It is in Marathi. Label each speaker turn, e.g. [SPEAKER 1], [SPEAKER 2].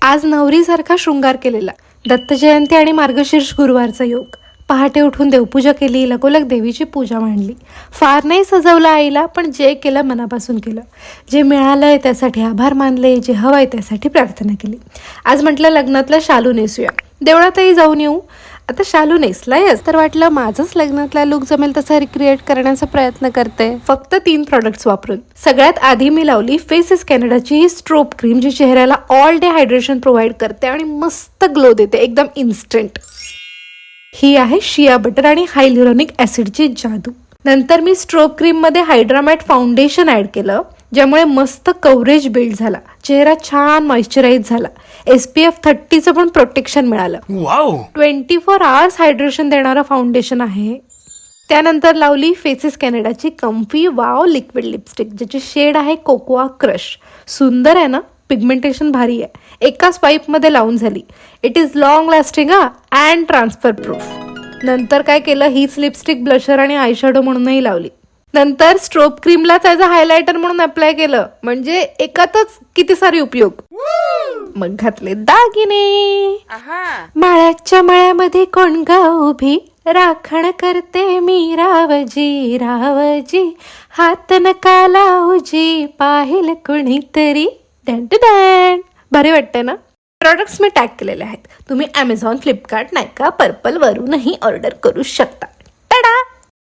[SPEAKER 1] आज नवरीसारखा शृंगार केलेला. दत्त जयंती आणि मार्गशीर्ष गुरुवारचा योग. पहाटे उठून देवपूजा केली, लगोलग देवीची पूजा मांडली. फार नाही सजवलं आईला, पण जे केलं मनापासून केलं. जे मिळालंय त्यासाठी आभार मानले, जे हवंय त्यासाठी प्रार्थना केली. आज म्हटलं लग्नातलं शालू नेसूया, देवळातही जाऊन येऊ. आता शालू नेसलायच तर वाटलं माझंच लग्नातला लुक जमेल तसा रिक्रिएट करण्याचा प्रयत्न करते, फक्त 3 प्रोडक्ट्स वापरून. सगळ्यात आधी मी लावली फेसेस कॅनडाची ही स्ट्रोब क्रीम, जी चेहऱ्याला ऑल डे हायड्रेशन प्रोव्हाइड करते आणि मस्त ग्लो देते, एकदम इन्स्टंट. ही आहे शिया बटर आणि हायल्युरॉनिक ॲसिडची जादू. नंतर मी स्ट्रोब क्रीममध्ये हायड्रामॅट फाउंडेशन ॲड केलं, ज्यामुळे मस्त कव्हरेज बिल्ड झाला, चेहरा छान मॉइश्चराईज झाला. SPF 30चं पण प्रोटेक्शन मिळालं. 24 आवर्स हायड्रेशन देणारं फाउंडेशन आहे. त्यानंतर लावली फेसेस कॅनडाची कम्फी वाव लिक्विड लिपस्टिक, ज्याची शेड आहे कोकोआ क्रश. सुंदर आहे ना, पिगमेंटेशन भारी आहे. एकाच पाईपमध्ये लावून झाली. It is long lasting and transfer proof. नंतर काय केलं, हीच लिपस्टिक ब्लशर आणि आयशॅडो म्हणूनही लावली. नंतर स्ट्रोब क्रीमलाच ॲज अ हायलायटर म्हणून अप्लाय केलं, म्हणजे एकातच किती सारे उपयोग. मग घातले दागिने. माळ्याच्या मळ्यामध्ये कोण ग उभी, राखण करते मी रावजी रावजी, हात नका लावजी, पाहिल कुणीतरी. डॅन भारी वाटतंय ना. प्रोडक्ट्स मी टॅग केलेले आहेत. तुम्ही Amazon, फ्लिपकार्ट, नायका, पर्पल वरूनही ऑर्डर करू शकता.